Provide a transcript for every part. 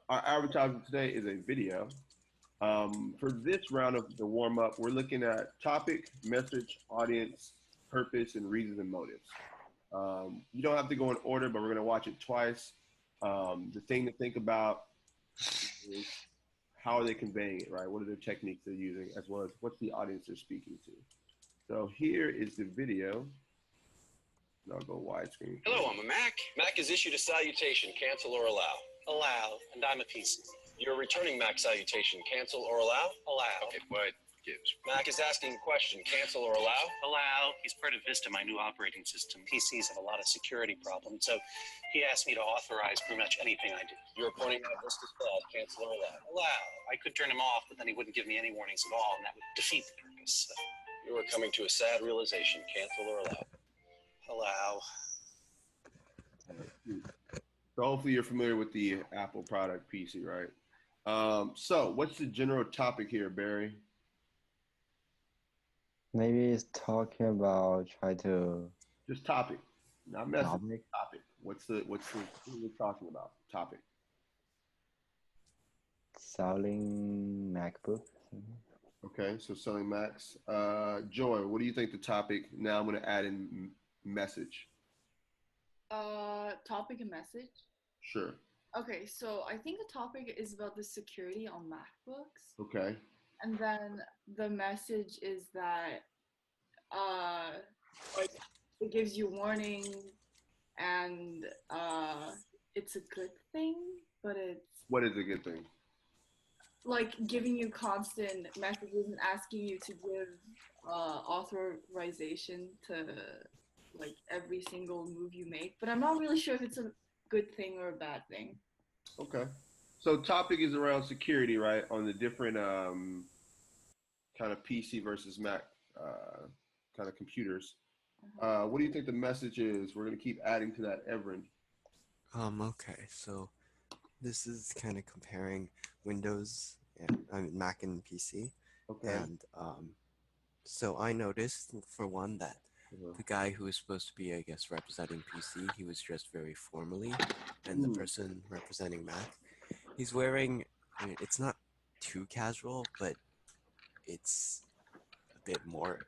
our advertisement today is a video. For this round of the warm up, we're looking at topic, message, audience, purpose, and reasons and motives. You don't have to go in order, but we're going to watch it twice. The thing to think about is how are they conveying it, right? What are the techniques they're using, as well as what's the audience they're speaking to. So here is the video. And I'll go widescreen. Hello, I'm a Mac. Mac has issued a salutation, cancel or allow. Allow, and I'm a PC. You're returning Mac salutation, cancel or allow? Allow. Okay, what gives? Mac is asking a question, cancel or allow? Allow. He's part of Vista, my new operating system. PCs have a lot of security problems, so he asked me to authorize pretty much anything I do. You're pointing out Vista's flaws, cancel or allow? Allow. I could turn him off, but then he wouldn't give me any warnings at all, and that would defeat the purpose. So. You are coming to a sad realization, cancel or allow? Allow. So hopefully you're familiar with the Apple product PC, right? So what's the general topic here, Barry? Maybe it's talking about just topic, not message. Topic. What's what we're talking about? Topic. Selling MacBook. Okay, so selling Macs. Joy, what do you think the topic? Now I'm going to add in message. Topic and message? Sure. Okay, so I think the topic is about the security on MacBooks. Okay. And then the message is that like it gives you warning and it's a good thing, but it's what is a good thing? Like giving you constant messages and asking you to give authorization to like every single move you make, but I'm not really sure if it's a good thing or a bad thing. Okay. So topic is around security, right? On the different kind of PC versus Mac kind of computers. What do you think the message is? We're going to keep adding to that, Everin. Okay, so this is kind of comparing Windows and Mac and PC. Okay. And so I noticed, for one, that the guy who was supposed to be, I guess, representing PC, he was dressed very formally, and the person representing Mac, he's wearing, I mean, it's not too casual, but it's a bit more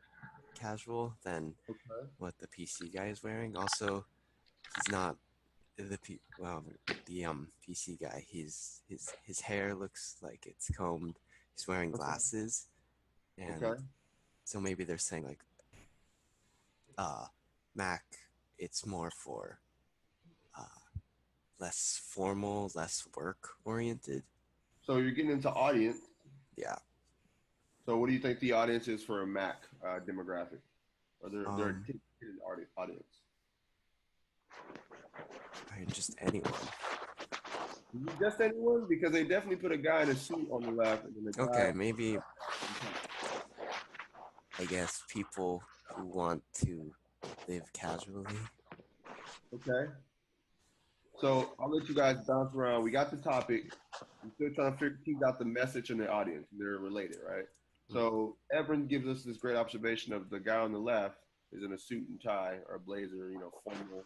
casual than what the PC guy is wearing. Also, he's not the PC guy. His hair looks like it's combed. He's wearing glasses, and so maybe they're saying like, Mac, it's more for less formal, less work oriented. So you're getting into audience. Yeah. So what do you think the audience is for a Mac demographic? Or their intended audience? Just anyone. Just anyone? Because they definitely put a guy in a suit on the left. And then the guy maybe, I guess, people who want to live casually. Okay. So I'll let you guys bounce around. We got the topic. I'm still trying to tease out the message and the audience. They're related, right? So Everin gives us this great observation of the guy on the left is in a suit and tie or a blazer, formal.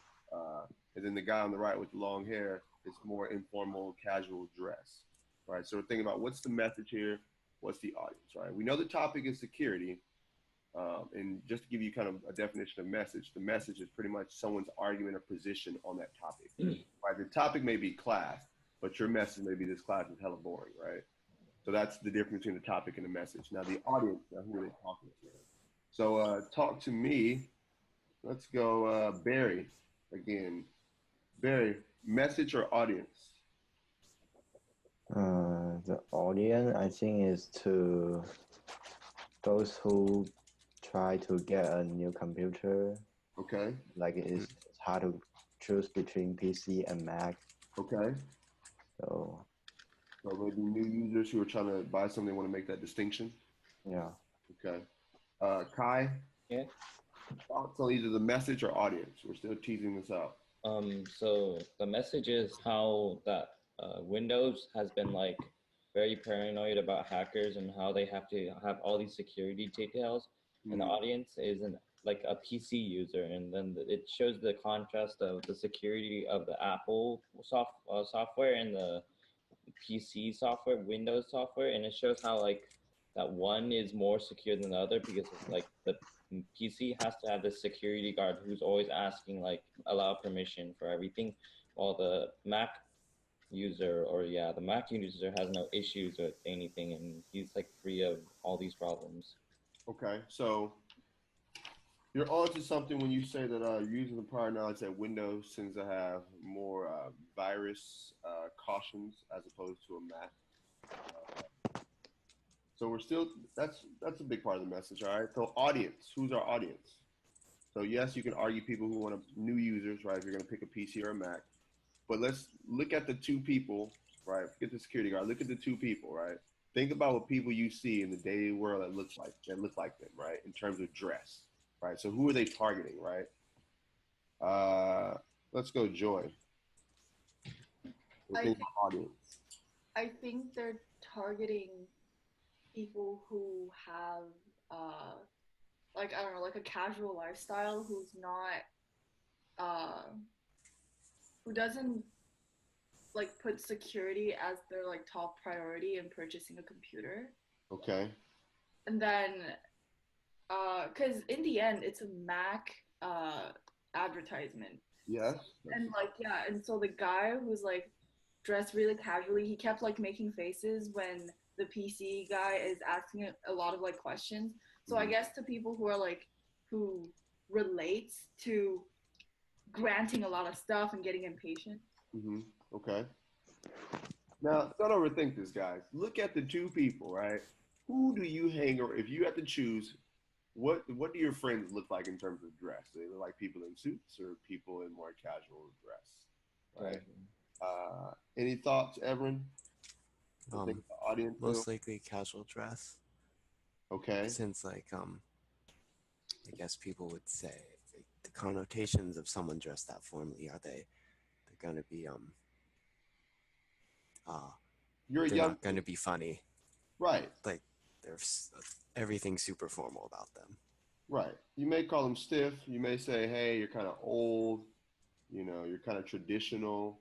And then the guy on the right with the long hair is more informal, casual dress, right? So we're thinking about what's the message here? What's the audience, right? We know the topic is security. And just to give you kind of a definition of message, the message is pretty much someone's argument or position on that topic. Right? The topic may be class, but your message may be this class is hella boring, right? So that's the difference between the topic and the message. Now the audience, who are they talking to? So talk to me. Let's go Barry again. Barry, message or audience? The audience, I think, is to those who try to get a new computer. Okay. Like it's hard to choose between PC and Mac. Okay. So maybe new users who are trying to buy something, they want to make that distinction. Yeah. Okay. Kai? Yeah. Thoughts on either the message or audience? We're still teasing this out. So the message is how that Windows has been like very paranoid about hackers and how they have to have all these security details. And the audience is like a PC user, and then it shows the contrast of the security of the Apple software and the PC software, Windows software, and it shows how like that one is more secure than the other because like the PC has to have this security guard who's always asking like allow permission for everything, while the Mac user the Mac user has no issues with anything and he's like free of all these problems. Okay, so you're onto something when you say that you're using the prior knowledge that Windows tends to have more virus cautions as opposed to a Mac. So we're still that's a big part of the message. All right. So audience, who's our audience? So yes, you can argue people who want new users, right? If you're going to pick a PC or a Mac, but let's look at the two people, right? Forget the security guard. Look at the two people, right? Think about what people you see in the daily world that look like them, right? In terms of dress, right? So who are they targeting, right? Let's go, Joy. Audience. I think they're targeting people who have like I don't know, like a casual lifestyle who's not who doesn't like put security as their like top priority in purchasing a computer. Okay. And then because in the end it's a Mac advertisement. Yes. And like yeah, and so the guy who's like dressed really casually, he kept like making faces when the PC guy is asking a lot of like questions. So I guess to people who are like who relates to granting a lot of stuff and getting impatient. Mm-hmm. Okay. Now, don't overthink this, guys. Look at the two people, right? Who do you hang or if you have to choose, what do your friends look like in terms of dress? Do they look like people in suits or people in more casual dress? Right. Any thoughts, Everin? Audience most likely casual dress. Okay. Since like I guess people would say the connotations of someone dressed that formally are they're gonna be you're they're young, not gonna be funny, right? Like there's everything super formal about them, right? You may call them stiff. You may say, hey, you're kind of old, you're kind of traditional.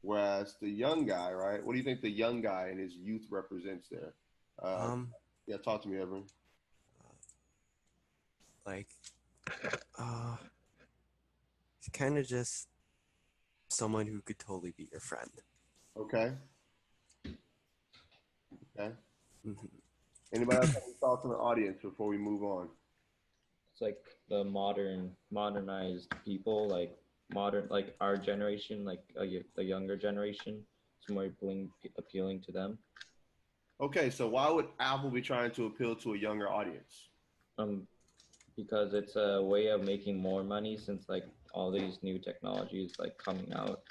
Whereas the young guy, right? What do you think the young guy and his youth represents there? Yeah, talk to me, Evan. like it's kind of just someone who could totally be your friend. Okay. Okay. Mm-hmm. Anybody else have any thoughts on the audience before we move on? It's like the modernized people, like modern, like our generation, like the younger generation. It's more appealing to them. Okay, so why would Apple be trying to appeal to a younger audience? Because it's a way of making more money since like all these new technologies like coming out.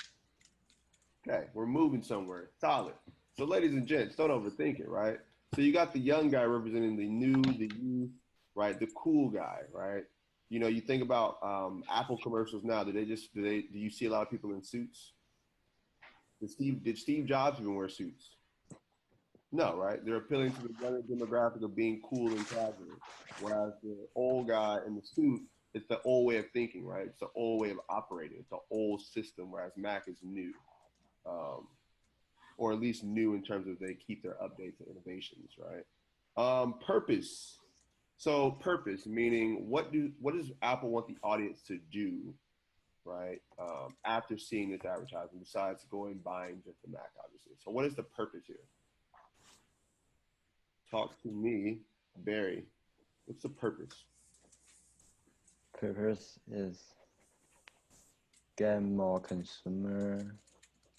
Okay, we're moving somewhere. Solid. So ladies and gents, don't overthink it, right? So you got the young guy representing the new, the youth, right? The cool guy, right? You think about Apple commercials now. Do you see a lot of people in suits? Did Steve Jobs even wear suits? No, right? They're appealing to the younger demographic of being cool and casual. Whereas the old guy in the suit, it's the old way of thinking, right? It's the old way of operating. It's the old system, whereas Mac is new. Or at least new in terms of they keep their updates and innovations, right? Purpose. So purpose, meaning what does Apple want the audience to do, right? After seeing this advertisement, besides going buying just the Mac, obviously. So what is the purpose here? Talk to me, Barry. What's the purpose? Purpose is get more consumer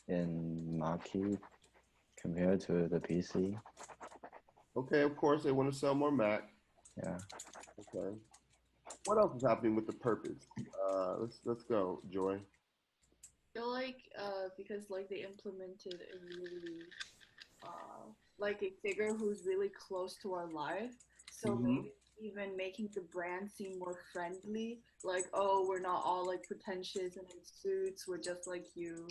in market compared to the PC. Okay, of course they want to sell more Mac. Yeah. Okay. What else is happening with the purpose? Let's go, Joy. I feel like because like they implemented a really like a figure who's really close to our life, so maybe even making the brand seem more friendly, like, oh, we're not all like pretentious and in suits, we're just like you.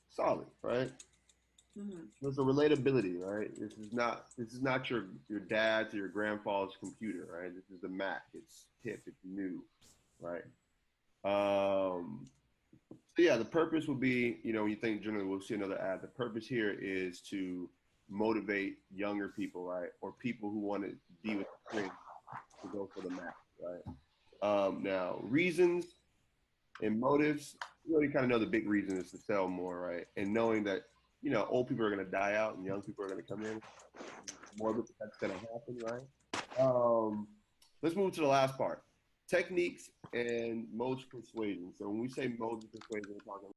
Solid, right? There's a relatability, right? This is not your dad's or your grandfather's computer, right? This is the Mac. It's hip, it's new, right? Yeah, the purpose would be, when you think generally we'll see another ad, the purpose here is to motivate younger people, right? Or people who want to be with friends to go for the math, right? Now, reasons and motives, you already kind of know the big reason is to sell more, right? And knowing that, old people are going to die out and young people are going to come in, more of it that's going to happen, right? Let's move to the last part. Techniques and modes of persuasion. So when we say modes of persuasion, we're talking